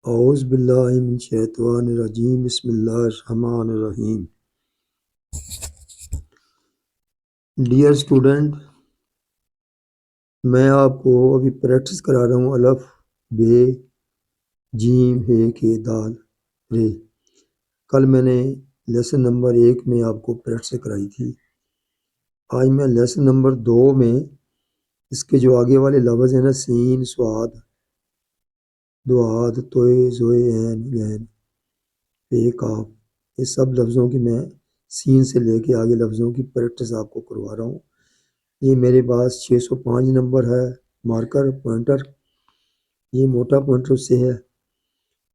اعوذ باللہ من الشیطان الرجیم بسم اللہ الرحمن الرحیم۔ ڈیئر اسٹوڈنٹ، میں آپ کو ابھی پریکٹس کرا رہا ہوں الف بے جیم ہے کے دال رے۔ کل میں نے لیسن نمبر 1 میں آپ کو پریکٹس کرائی تھی۔ آج میں لیسن نمبر 2 میں اس کے جو آگے والے لفظ ہیں نا، سین، سواد، دعاد، توئے، زوئے، عین، غین، پے، کاف، یہ سب لفظوں کی میں سین سے لے کے آگے لفظوں کی پریکٹس آپ کو کروا رہا ہوں۔ یہ میرے پاس 605 نمبر ہے مارکر پوائنٹر، یہ موٹا پوائنٹر اس سے ہے،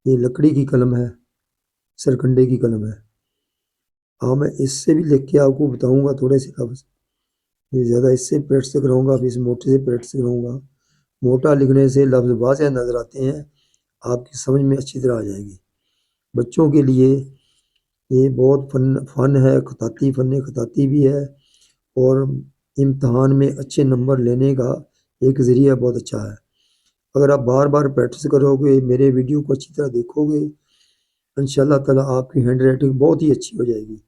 یہ لکڑی کی قلم ہے، سرکنڈے کی قلم ہے۔ میں اس سے بھی لکھ کے آپ کو بتاؤں گا تھوڑے سے لفظ، یہ زیادہ اس سے پریکٹس کراؤں گا، پھر اس موٹے سے پریکٹس کراؤں گا۔ موٹا لکھنے سے لفظ واضح نظر آتے ہیں، آپ کی سمجھ میں اچھی طرح آ جائیں گے۔ بچوں کے لیے یہ بہت فن ہے، خطاطی، فن خطاطی بھی ہے، اور امتحان میں اچھے نمبر لینے کا ایک ذریعہ بہت اچھا ہے۔ اگر آپ بار بار پریکٹس کرو گے، میرے ویڈیو کو اچھی طرح دیکھو گے، انشاءاللہ تعالیٰ آپ کی ہینڈ رائٹنگ بہت ہی اچھی ہو جائے گی۔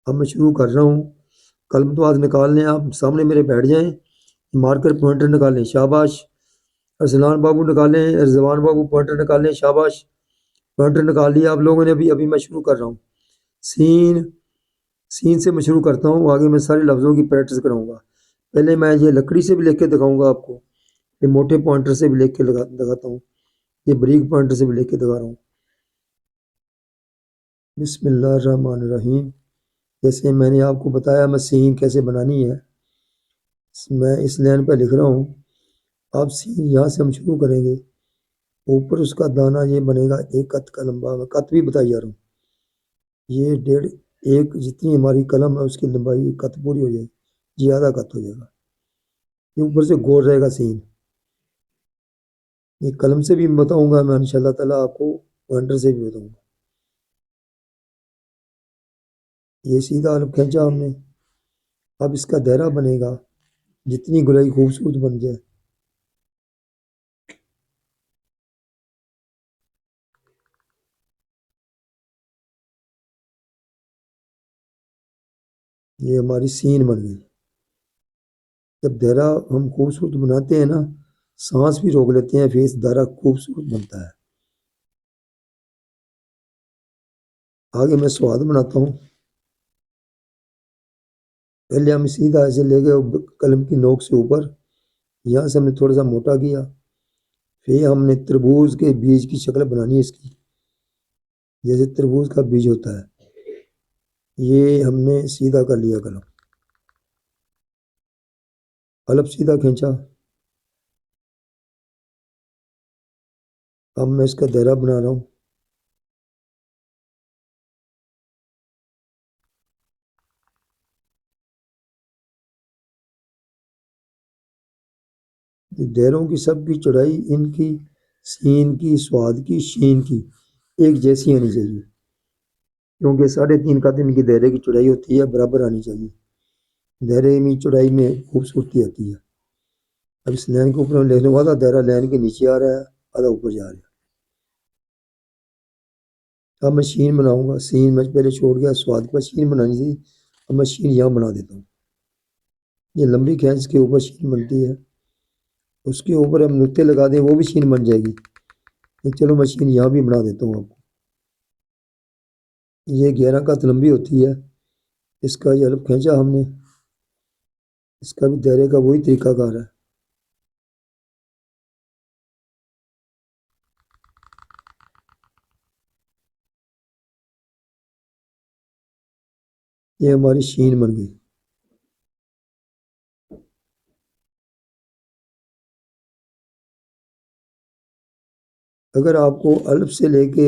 اب میں شروع کر رہا ہوں۔ قلم تو آج نکال لیں، آپ سامنے میرے بیٹھ جائیں، مارکر پوائنٹر نکالیں، شاباش۔ ارسلان بابو نکالیں، رضوان بابو پوائنٹر نکالیں، شاباش، پوائنٹر نکال لیا آپ لوگوں نے۔ ابھی میں شروع کر رہا ہوں۔ سین سے میں شروع کرتا ہوں، آگے میں سارے لفظوں کی پریکٹس کراؤں گا۔ پہلے میں یہ لکڑی سے بھی لکھ کے دکھاؤں گا آپ کو، پھر موٹے پوائنٹر سے بھی لکھ کے دکھاتا ہوں، یہ بریک پوائنٹر سے بھی لکھ کے دکھا رہا ہوں۔ بسم اللہ الرحمن الرحیم۔ جیسے میں نے آپ کو بتایا میں سین کیسے بنانی ہے، میں اس لائن پہ لکھ رہا ہوں۔ آپ سین یہاں سے ہم شروع کریں گے، اوپر اس کا دانہ یہ بنے گا 1 قط کا لمبا، میں قط بھی بتائی جا رہا ہوں۔ یہ 1.5 جتنی ہماری قلم ہے اس کی لمبائی قط پوری ہو جائے گی، یہ آدھا قط ہو جائے گا۔ یہ اوپر سے گول رہے گا سین، یہ قلم سے بھی بتاؤں گا میں انشاءاللہ تعالیٰ، آپ کو پوائنٹر سے بھی بتاؤں گا۔ یہ سیدھا الف کھینچا ہم نے، اب اس کا دائرہ بنے گا، جتنی گلائی خوبصورت بن جائے۔ یہ ہماری سین بن گئی۔ جب دائرہ ہم خوبصورت بناتے ہیں نا، سانس بھی روک لیتے ہیں، پھر دائرہ خوبصورت بنتا ہے۔ آگے میں سواد بناتا ہوں۔ پہلے ہم سیدھا ایسے لے گئے قلم کی نوک سے اوپر، یہاں سے ہم نے تھوڑا سا موٹا کیا، پھر ہم نے تربوز کے بیج کی شکل بنانی ہے اس کی، جیسے تربوز کا بیج ہوتا ہے، یہ ہم نے سیدھا کر لیا قلم، الف سیدھا کھینچا۔ اب میں اس کا دائرہ بنا رہا ہوں۔ دائروں کی سب کی چوڑائی ان کی، سین کی، سواد کی، شین کی ایک جیسی آنی چاہیے، کیونکہ 3.5 قط ان کی دائرے کی چوڑائی ہوتی ہے، برابر آنی چاہیے۔ دائرے میں چوڑائی میں خوبصورتی آتی ہے۔ اب اس لائن کے اوپر ہم لکھنے والا دائرہ لائن کے نیچے آ رہا ہے، آدھا اوپر جا رہا ہے۔ اب میں شین بناؤں گا، سین میں پہلے چھوڑ گیا، سواد پر شین بنانی تھی، اب میں شین یہاں بنا دیتا ہوں۔ یہ لمبی کھینچ کے اوپر شین بنتی ہے، اس کے اوپر ہم نقطے لگا دیں وہ بھی شین بن جائے گی۔ چلو میں شین یہاں بھی بنا دیتا ہوں آپ کو۔ یہ 11 قط لمبی ہوتی ہے، اس کا یہ الف کھینچا ہم نے، اس کا بھی دائرے کا وہی طریقہ کار ہے۔ یہ ہماری شین بن گئی۔ اگر آپ کو الف سے لے کے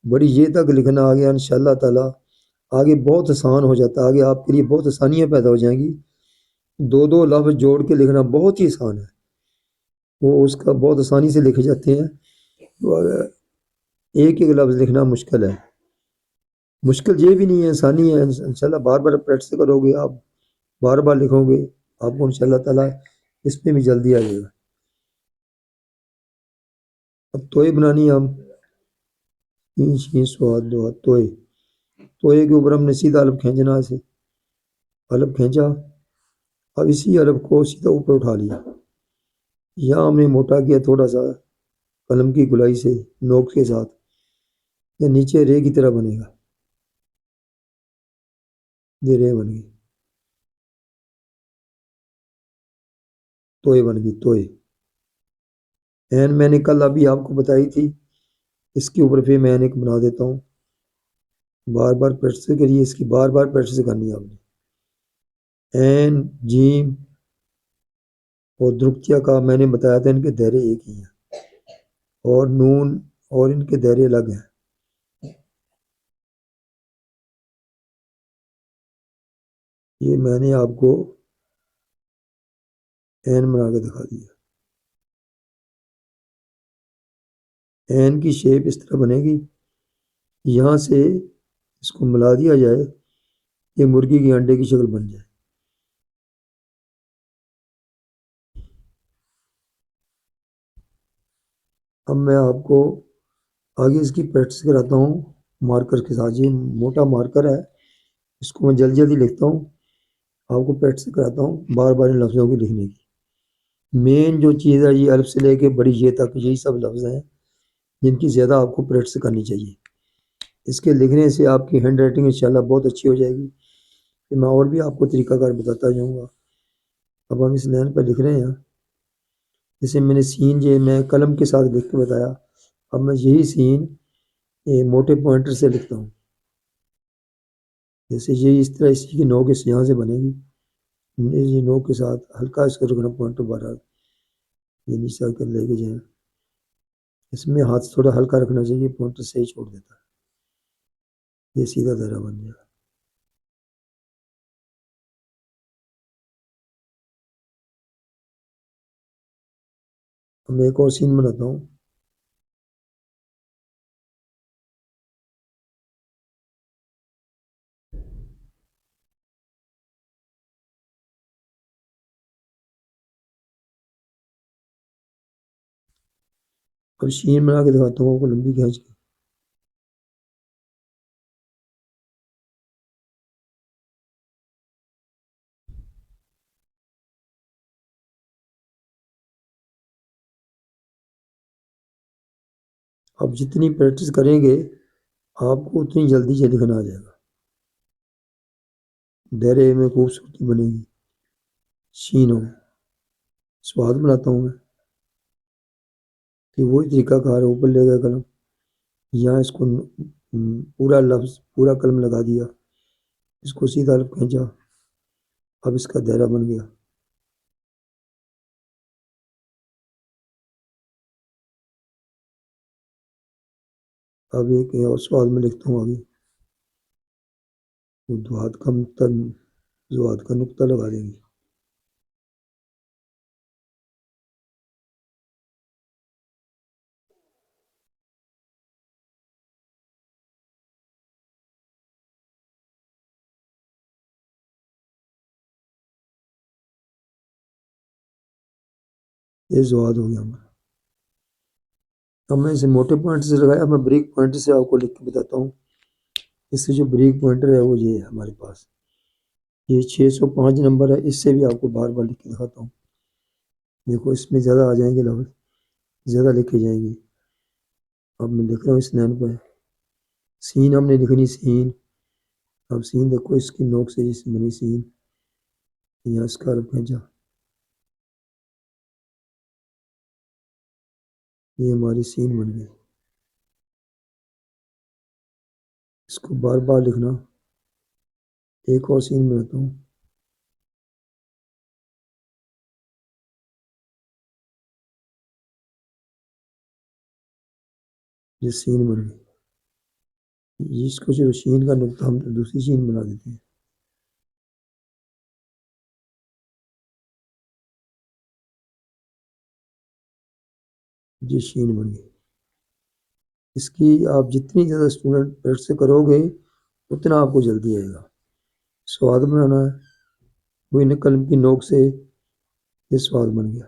بڑی یہ تک لکھنا آ گیا انشاءاللہ تعالیٰ، آگے بہت آسان ہو جاتا ہے، آگے آپ کے لیے بہت آسانیاں پیدا ہو جائیں گی۔ 2 لفظ جوڑ کے لکھنا بہت ہی آسان ہے، وہ اس کا بہت آسانی سے لکھے جاتے ہیں۔ ایک لفظ لکھنا مشکل ہے، مشکل یہ بھی نہیں ہے، آسانی ہے۔ انشاءاللہ بار بار پریکٹس کرو گے، آپ بار بار لکھو گے، آپ کو انشاءاللہ تعالیٰ اس میں بھی جلدی آ جائے گا۔ اب توئے بنانی ہے ہم، تین شین سواد دو توئے، توئے کے اوپر ہم نے سیدھا الف کھینچنا، اسے الف کھینچا، اب اسی الف کو سیدھا اوپر اٹھا لیا، یہاں ہم نے موٹا کیا تھوڑا سا قلم کی گلائی سے نوک کے ساتھ، یہ نیچے رے کی طرح بنے گا، یہ رے بن گئی، توئے بن گئی توئے۔ این میں نے کل ابھی آپ کو بتائی تھی، اس کے اوپر پھر میں ایک بنا دیتا ہوں، بار بار پریکٹس کریے، اس کی بار بار پریکٹس کرنی ہے آپ نے۔ این جیم اور درختیا کا میں نے بتایا تھا ان کے دائرے ایک ہی ہیں، اور نون اور ان کے دائرے الگ ہیں۔ یہ میں نے آپ کو این بنا کے دکھا دیا، این کی شیپ اس طرح بنے گی، یہاں سے اس کو ملا دیا جائے، یہ مرغی کی انڈے کی شکل بن جائے۔ اب میں آپ کو آگے اس کی پریکٹس کراتا ہوں مارکر کے ساتھ، یہ موٹا مارکر ہے، اس کو میں جلدی جلدی لکھتا ہوں، آپ کو پریکٹس کراتا ہوں بار بار ان لفظوں کی لکھنے کی۔ مین جو چیز ہے یہ الف سے لے کے بڑی یہ تک، یہی سب لفظ ہیں جن کی زیادہ آپ کو پریکٹس کرنی چاہیے، اس کے لکھنے سے آپ کی ہینڈ رائٹنگ انشاءاللہ بہت اچھی ہو جائے گی۔ پھر میں اور بھی آپ کو طریقہ کار بتاتا جاؤں گا۔ اب ہم اس لائن پر لکھ رہے ہیں، جیسے میں نے سین جو میں قلم کے ساتھ لکھ کے بتایا، اب میں یہی سین موٹے پوائنٹر سے لکھتا ہوں، جیسے یہ اس طرح اسی کی نوک اس یہاں سے بنے گی، یہ نوک کے ساتھ ہلکا اس کو رکھنا پوائنٹر بارہ، یہ نیچے کر لے کے جائیں، اس میں ہاتھ تھوڑا ہلکا رکھنا چاہیے، پوائنٹر سے ہی چھوڑ دیتا ہے، یہ سیدھا دائرہ بن جائے گا۔ اب میں ایک اور سین بناتا ہوں، اب شین بنا کے دکھاتا ہوں آپ کو لمبی کھینچ کے۔ اب جتنی پریکٹس کریں گے آپ کو اتنی جلدی سے لکھنا آ جائے گا، دائرے میں خوبصورتی بنے گی۔ شین ہو سواد بناتا ہوں میں، کہ وہی طریقہ کار ہے، اوپر لے گیا قلم، یہاں اس کو پورا لفظ پورا قلم لگا دیا، اس کو سیدھا الف کھینچا، اب اس کا دائرہ بن گیا۔ اب ایک اور سوال میں لکھتا ہوں آگے، وضوحات کا نقطہ، وضوحات کا نقطہ لگا دیں گے۔ یہ وضوحات ہو گیا ہمارا۔ اب میں اسے موٹے پوائنٹ سے لگایا، میں بریک پوائنٹ سے آپ کو لکھ کے بتاتا ہوں، اس سے جو بریک پوائنٹر ہے وہ یہ ہے ہمارے پاس، یہ 605 نمبر ہے، اس سے بھی آپ کو بار بار لکھ کے دکھاتا ہوں، دیکھو اس میں زیادہ آ جائیں گے لفظ، زیادہ لکھے جائیں گے۔ اب میں لکھ رہا ہوں اس لائن پہ، سین ہم نے لکھنی سین، اب سین دیکھو اس کی نوک سے جس بنی سین، یہاں اس کا الف کھینچا، یہ ہماری سین بن گئی، اس کو بار بار لکھنا۔ ایک اور سین بناتا ہوں، یہ سین بن گئی، اس کو جو شین کا نقطہ ہم دوسری شین بنا دیتے ہیں، یہ شین بن گئی۔ اس کی آپ جتنی زیادہ اسٹوڈنٹ پیٹ سے کرو گے اتنا آپ کو جلدی آئے گا۔ سواد بنانا ہے، وہی قلم کی نوک سے یہ سواد بن گیا۔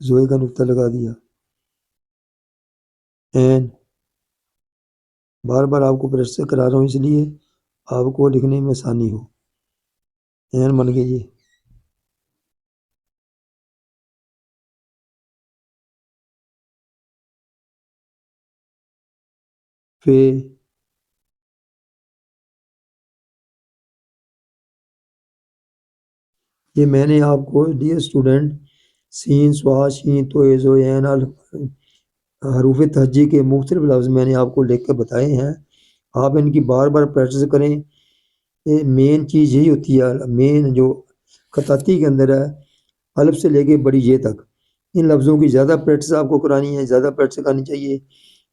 زوئے کا نقطہ لگا دیا، این، بار بار آپ کو پریکٹس کرا رہا ہوں اس لیے آپ کو لکھنے میں آسانی ہو۔ این بن گئی جی۔ فے، یہ میں نے آپ کو ڈیئر اسٹوڈنٹ سین سوا شین تو ایزو این حروف تہجی کے مختلف لفظ میں نے آپ کو لکھ کے بتائے ہیں، آپ ان کی بار بار پریکٹس کریں۔ یہ مین چیز یہی ہوتی ہے، مین جو خطاطی کے اندر ہے، الف سے لے کے بڑی یہ تک ان لفظوں کی زیادہ پریکٹس آپ کو کرانی ہے، زیادہ پریکٹس کرنی چاہیے۔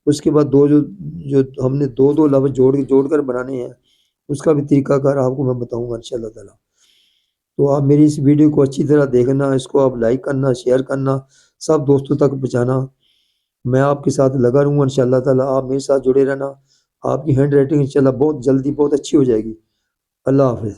اس کے بعد جو ہم نے دو لفظ جوڑ کر بنانے ہیں، اس کا بھی طریقہ کار آپ کو میں بتاؤں گا انشاءاللہ تعالیٰ۔ تو آپ میری اس ویڈیو کو اچھی طرح دیکھنا، اس کو آپ لائک کرنا، شیئر کرنا، سب دوستوں تک پہنچانا۔ میں آپ کے ساتھ لگا رہوں گا انشاءاللہ تعالیٰ، آپ میرے ساتھ جڑے رہنا۔ آپ کی ہینڈ رائٹنگ انشاءاللہ بہت جلدی بہت اچھی ہو جائے گی۔ اللہ حافظ۔